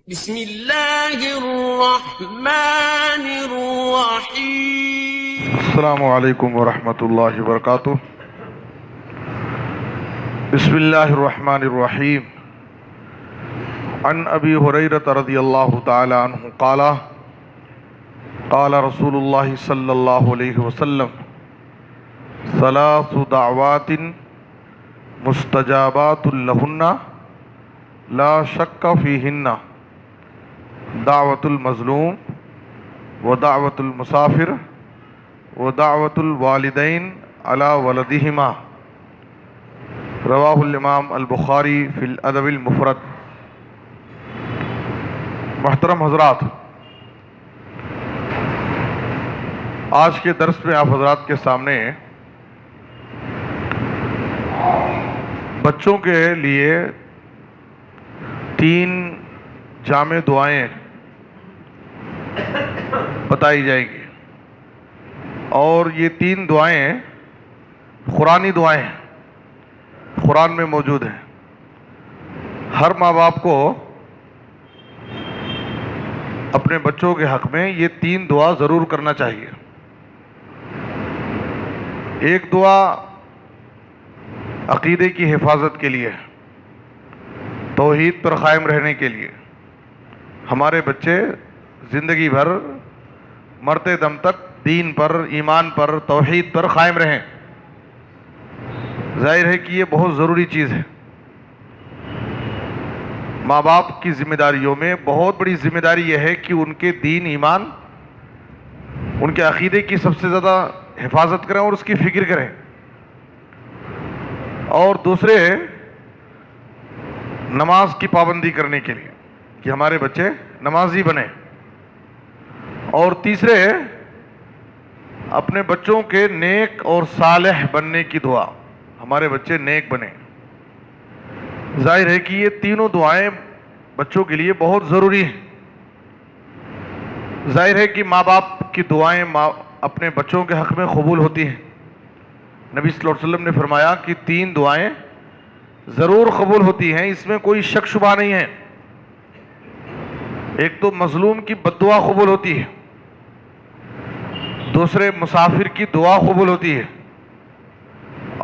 بسم اللہ الرحمن الرحیم۔ السلام علیکم ورحمۃ اللہ وبرکاتہ۔ بسم اللہ الرحمن الرحیم۔ عن ابی ہریرہ رضی اللہ تعالی عنہ قال قال رسول اللہ صلی اللہ علیہ وسلم ثلاث دعوات مستجابات لہن لا شک فیہن دعوت المظلوم ودعوت المسافر ودعوت الوالدین علی ولدہما، رواہ الامام البخاری فی الادب المفرد۔ محترم حضرات، آج کے درس میں آپ حضرات کے سامنے بچوں کے لیے 3 جامع دعائیں بتائی جائیں گی، اور یہ 3 دعائیں قرآنی دعائیں ہیں، قرآن میں موجود ہیں۔ ہر ماں باپ کو اپنے بچوں کے حق میں یہ 3 دعا ضرور کرنا چاہیے۔ ایک دعا عقیدے کی حفاظت کے لیے، توحید پر قائم رہنے کے لیے، ہمارے بچے زندگی بھر مرتے دم تک دین پر، ایمان پر، توحید پر قائم رہیں۔ ظاہر ہے کہ یہ بہت ضروری چیز ہے۔ ماں باپ کی ذمہ داریوں میں بہت بڑی ذمہ داری یہ ہے کہ ان کے دین، ایمان، ان کے عقیدے کی سب سے زیادہ حفاظت کریں اور اس کی فکر کریں، اور دوسرے نماز کی پابندی کرنے کے لیے کہ ہمارے بچے نمازی بنیں، اور تیسرے اپنے بچوں کے نیک اور صالح بننے کی دعا، ہمارے بچے نیک بنیں۔ ظاہر ہے کہ یہ تینوں دعائیں بچوں کے لیے بہت ضروری ہیں۔ ظاہر ہے کہ ماں باپ کی دعائیں اپنے بچوں کے حق میں قبول ہوتی ہیں۔ نبی صلی اللہ علیہ وسلم نے فرمایا کہ 3 دعائیں ضرور قبول ہوتی ہیں، اس میں کوئی شک شبہ نہیں ہے۔ ایک تو مظلوم کی بد دعا قبول ہوتی ہے، دوسرے مسافر کی دعا قبول ہوتی ہے،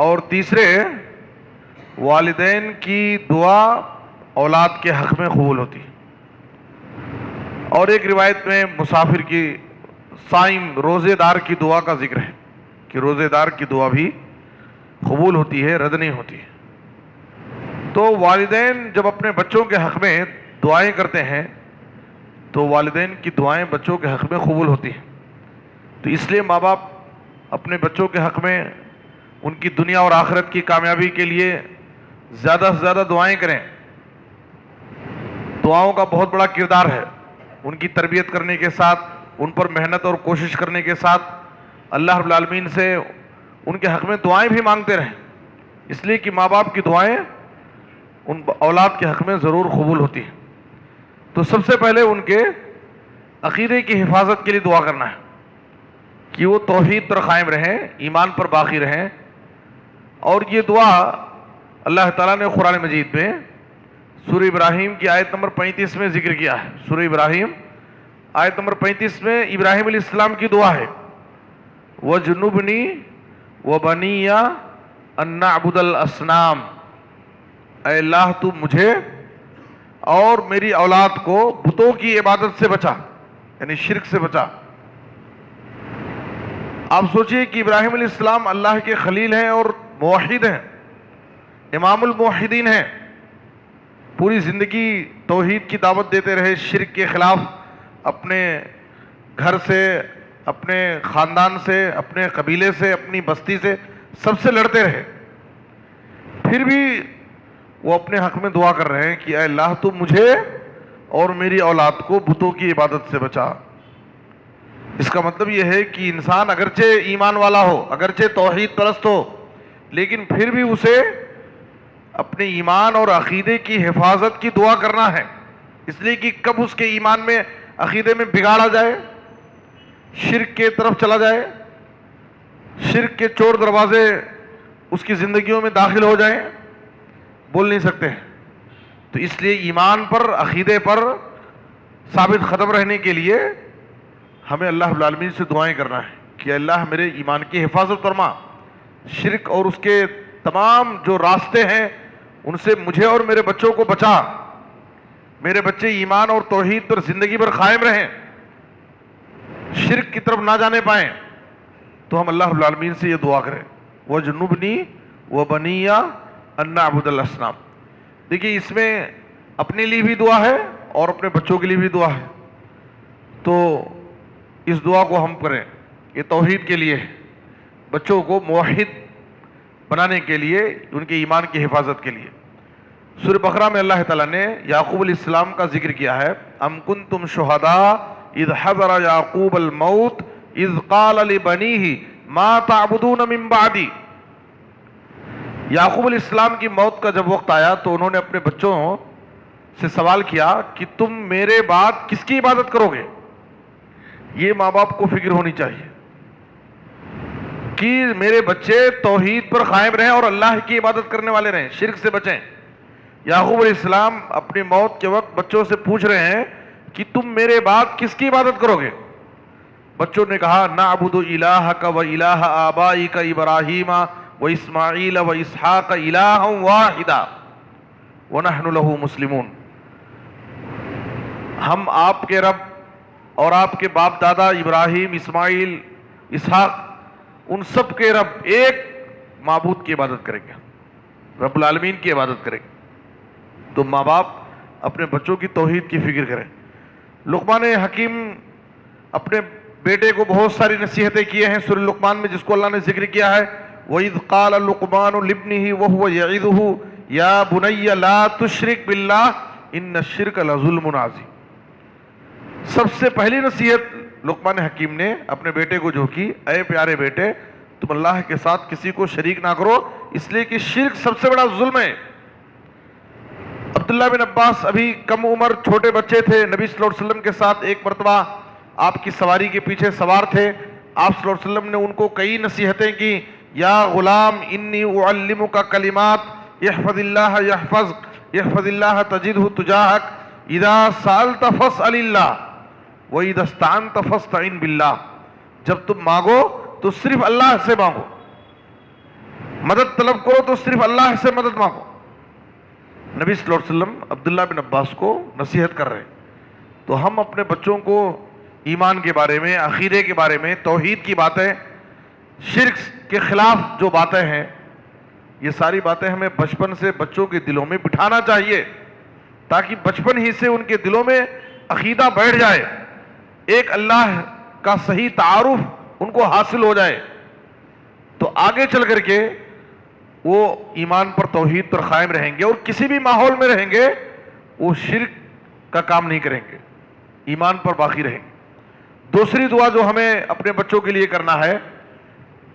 اور تیسرے والدین کی دعا اولاد کے حق میں قبول ہوتی ہے۔ اور ایک روایت میں مسافر کی، صائم، روزے دار کی دعا کا ذکر ہے کہ روزے دار کی دعا بھی قبول ہوتی ہے، رد نہیں ہوتی ہے۔ تو والدین جب اپنے بچوں کے حق میں دعائیں کرتے ہیں تو والدین کی دعائیں بچوں کے حق میں قبول ہوتی ہیں۔ تو اس لیے ماں باپ اپنے بچوں کے حق میں ان کی دنیا اور آخرت کی کامیابی کے لیے زیادہ سے زیادہ دعائیں کریں۔ دعاؤں کا بہت بڑا کردار ہے، ان کی تربیت کرنے کے ساتھ، ان پر محنت اور کوشش کرنے کے ساتھ اللہ رب العالمین سے ان کے حق میں دعائیں بھی مانگتے رہیں، اس لیے کہ ماں باپ کی دعائیں ان اولاد کے حق میں ضرور قبول ہوتی ہیں۔ تو سب سے پہلے ان کے عقیدے کی حفاظت کے لیے دعا کرنا ہے کہ وہ توحید پر قائم رہیں، ایمان پر باقی رہیں۔ اور یہ دعا اللہ تعالیٰ نے قرآن مجید میں سورہ ابراہیم کی آیت نمبر 35 میں ذکر کیا ہے۔ سورہ ابراہیم آیت نمبر 35 میں ابراہیم علیہ السلام کی دعا ہے، وَجْنُبْنِي وَبَنِيَّ أَن نَّعْبُدَ الْأَصْنَامَ، اے اللہ تو مجھے اور میری اولاد کو بتوں کی عبادت سے بچا، یعنی شرک سے بچا۔ آپ سوچئے کہ ابراہیم علیہ السلام اللہ کے خلیل ہیں اور موحد ہیں، امام الموحدین ہیں، پوری زندگی توحید کی دعوت دیتے رہے، شرک کے خلاف اپنے گھر سے، اپنے خاندان سے، اپنے قبیلے سے، اپنی بستی سے، سب سے لڑتے رہے۔ پھر بھی وہ اپنے حق میں دعا کر رہے ہیں کہ اے اللہ تو مجھے اور میری اولاد کو بتوں کی عبادت سے بچا۔ اس کا مطلب یہ ہے کہ انسان اگرچہ ایمان والا ہو، اگرچہ توحید پرست ہو، لیکن پھر بھی اسے اپنے ایمان اور عقیدے کی حفاظت کی دعا کرنا ہے، اس لیے کہ کب اس کے ایمان میں، عقیدے میں بگاڑ آ جائے، شرک کے طرف چلا جائے، شرک کے چور دروازے اس کی زندگیوں میں داخل ہو جائیں، بول نہیں سکتے ہیں۔ تو اس لیے ایمان پر، عقیدے پر ثابت قدم رہنے کے لیے ہمیں اللہ رب العالمین سے دعائیں کرنا ہے کہ اللہ میرے ایمان کی حفاظت فرما، شرک اور اس کے تمام جو راستے ہیں ان سے مجھے اور میرے بچوں کو بچا، میرے بچے ایمان اور توحید پر زندگی بھر قائم رہیں، شرک کی طرف نہ جانے پائیں۔ تو ہم اللہ رب العالمین سے یہ دعا کریں، وَجْنُبْنِي وَبَنِيَّ أَن نَّعْبُدَ الْأَصْنَامَ۔ دیکھیے اس میں اپنے لیے بھی دعا ہے اور اپنے بچوں کے لیے بھی دعا ہے، تو اس دعا کو ہم کریں۔ یہ توحید کے لیے ہے، بچوں کو موحد بنانے کے لیے، ان کے ایمان کی حفاظت کے لیے۔ سورہ بقرہ میں اللہ تعالیٰ نے یعقوب علیہ السلام کا ذکر کیا ہے، ام کنتم شہداء اذ حضر یعقوب الموت اذ قال لبنیہ ما تعبدون من بعدی۔ یعقوب علیہ السلام کی موت کا جب وقت آیا تو انہوں نے اپنے بچوں سے سوال کیا کہ تم میرے بعد کس کی عبادت کرو گے؟ یہ ماں باپ کو فکر ہونی چاہیے کہ میرے بچے توحید پر قائم رہیں اور اللہ کی عبادت کرنے والے رہیں، شرک سے بچیں۔ یعقوب علیہ السلام اپنی موت کے وقت بچوں سے پوچھ رہے ہیں کہ تم میرے بعد کس کی عبادت کرو گے؟ بچوں نے کہا نعبد الہک و الہ آبائک ابراہیم و اسماعیل و اسحاق الہا واحدا ونحن لہ مسلمون۔ ہم آپ کے رب اور آپ کے باپ دادا ابراہیم، اسماعیل، اسحاق، ان سب کے رب ایک معبود کی عبادت کریں گے، رب العالمین کی عبادت کریں گے۔ تو ماں باپ اپنے بچوں کی توحید کی فکر کریں۔ لقمان حکیم اپنے بیٹے کو بہت ساری نصیحتیں کیے ہیں سورہ لقمان میں، جس کو اللہ نے ذکر کیا ہے، وَإِذْ قَالَ لُقْمَانُ لِابْنِهِ وَهُوَ يَعِظُهُ يَا بُنَيَّ لَا تُشْرِكْ بِاللَّهِ إِنَّ الشِّرْكَ لَظُلْمٌ عَظِيمٌ۔ سب سے پہلی نصیحت لقمان حکیم نے اپنے بیٹے کو جو کی، اے پیارے بیٹے تم اللہ کے ساتھ کسی کو شریک نہ کرو، اس لیے کہ شرک سب سے بڑا ظلم ہے۔ عبداللہ بن عباس ابھی کم عمر چھوٹے بچے تھے، نبی صلی اللہ علیہ وسلم کے ساتھ ایک مرتبہ آپ کی سواری کے پیچھے سوار تھے، آپ صلی اللہ علیہ وسلم نے ان کو کئی نصیحتیں کی، یا غلام انی اعلمک کلمات احفظ اللہ احفظ اللہ تجدہ تجاہک اذا سألت فاسأل اللہ وَإِذَا اسْتَعَنْتَ فَاسْتَعِنْ بِاللَّهِ۔ جب تم مانگو تو صرف اللہ سے مانگو، مدد طلب کرو تو صرف اللہ سے مدد مانگو۔ نبی صلی اللہ علیہ وسلم عبداللہ بن عباس کو نصیحت کر رہے ہیں۔ تو ہم اپنے بچوں کو ایمان کے بارے میں، عقیدے کے بارے میں، توحید کی باتیں، شرک کے خلاف جو باتیں ہیں، یہ ساری باتیں ہمیں بچپن سے بچوں کے دلوں میں بٹھانا چاہیے، تاکہ بچپن ہی سے ان کے دلوں میں عقیدہ بیٹھ جائے، ایک اللہ کا صحیح تعارف ان کو حاصل ہو جائے، تو آگے چل کر کے وہ ایمان پر توحید پر قائم رہیں گے، اور کسی بھی ماحول میں رہیں گے وہ شرک کا کام نہیں کریں گے، ایمان پر باقی رہیں گے۔ دوسری دعا جو ہمیں اپنے بچوں کے لیے کرنا ہے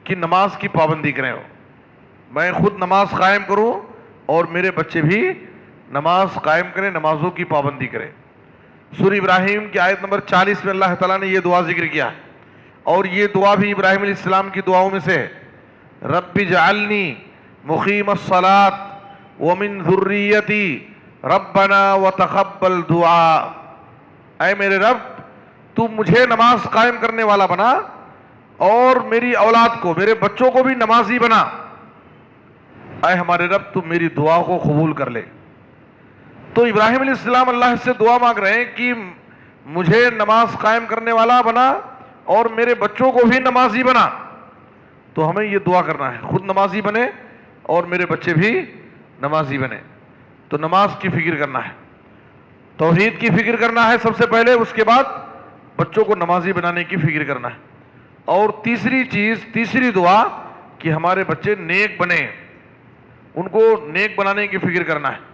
کہ نماز کی پابندی کریں، میں خود نماز قائم کروں اور میرے بچے بھی نماز قائم کریں، نمازوں کی پابندی کریں۔ سورہ ابراہیم کی آیت نمبر 40 میں اللہ تعالیٰ نے یہ دعا ذکر کیا ہے، اور یہ دعا بھی ابراہیم علیہ السلام کی دعاؤں میں سے ہے، رب اجعلنی مقیم الصلاۃ ومن ذریتی ربنا وتقبل دعا۔ اے میرے رب تو مجھے نماز قائم کرنے والا بنا اور میری اولاد کو، میرے بچوں کو بھی نمازی بنا۔ اے ہمارے رب تو میری دعا کو قبول کر لے۔ تو ابراہیم علیہ السلام اللہ سے دعا مانگ رہے ہیں کہ مجھے نماز قائم کرنے والا بنا اور میرے بچوں کو بھی نمازی بنا۔ تو ہمیں یہ دعا کرنا ہے، خود نمازی بنے اور میرے بچے بھی نمازی بنے۔ تو نماز کی فکر کرنا ہے، توحید کی فکر کرنا ہے سب سے پہلے، اس کے بعد بچوں کو نمازی بنانے کی فکر کرنا ہے۔ اور تیسری دعا کہ ہمارے بچے نیک بنیں، ان کو نیک بنانے کی فکر کرنا ہے۔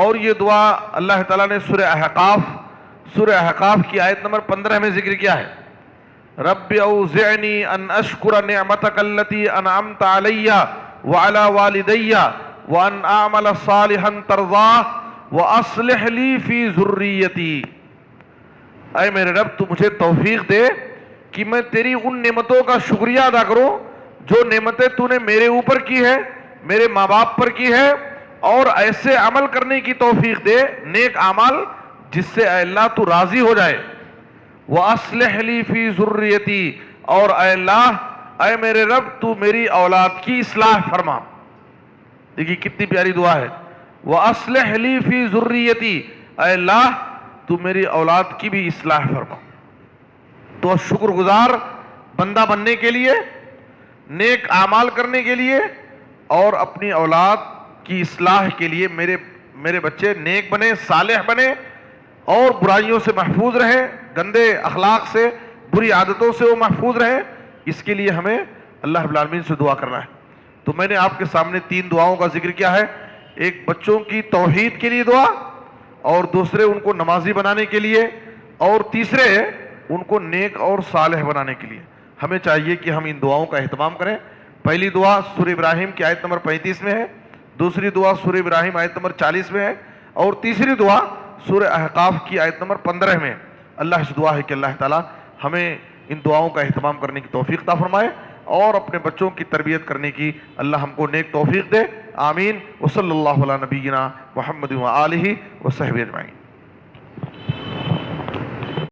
اور یہ دعا اللہ تعالیٰ نے سورہ احقاف کی آیت نمبر 15 میں ذکر کیا ہے، رب اوزعنی ان اشکر نعمتک التی انعمت علی وعلی والدی وان اعمل صالحا ترضاہ واصلح لی فی ذریتی۔ اے میرے رب تو مجھے توفیق دے کہ میں تیری ان نعمتوں کا شکریہ ادا کروں جو نعمتیں تو نے میرے اوپر کی ہے، میرے ماں باپ پر کی ہے، اور ایسے عمل کرنے کی توفیق دے، نیک اعمال جس سے اے اللہ تو راضی ہو جائے. وَأَصْلِحْ لِي فِي ذُرِّيَّتِي، اور اے اللہ اے میرے رب تو میری اولاد کی اصلاح فرما. دیکھیے کتنی پیاری دعا ہے. وَأَصْلِحْ لِي فِي ذُرِّيَّتِي، اے اللہ تو میری اولاد کی بھی اصلاح فرما. تو شکر گزار بندہ بننے کے لیے، نیک اعمال کرنے کے لیے اور اپنی اولاد کی اصلاح کے لیے میرے بچے نیک بنے، صالح بنے اور برائیوں سے محفوظ رہیں، گندے اخلاق سے، بری عادتوں سے وہ محفوظ رہیں. اس کے لیے ہمیں اللہ رب العالمین سے دعا کرنا ہے. تو میں نے آپ کے سامنے 3 دعاؤں کا ذکر کیا ہے. ایک بچوں کی توحید کے لیے دعا، اور دوسرے ان کو نمازی بنانے کے لیے، اور تیسرے ان کو نیک اور صالح بنانے کے لیے. ہمیں چاہیے کہ ہم ان دعاؤں کا اہتمام کریں. پہلی دعا سورہ ابراہیم کی آیت نمبر 35 میں ہے، دوسری دعا سورہ ابراہیم آیت نمبر 40 میں ہے، اور تیسری دعا سورہ احقاف کی آیت نمبر 15 میں. اللہ سے دعا ہے کہ اللہ تعالی ہمیں ان دعاؤں کا اہتمام کرنے کی توفیق عطا فرمائے اور اپنے بچوں کی تربیت کرنے کی اللہ ہم کو نیک توفیق دے. آمین. وصلی اللہ علی نبینا محمد و آلہ و صحبہ اجمعین.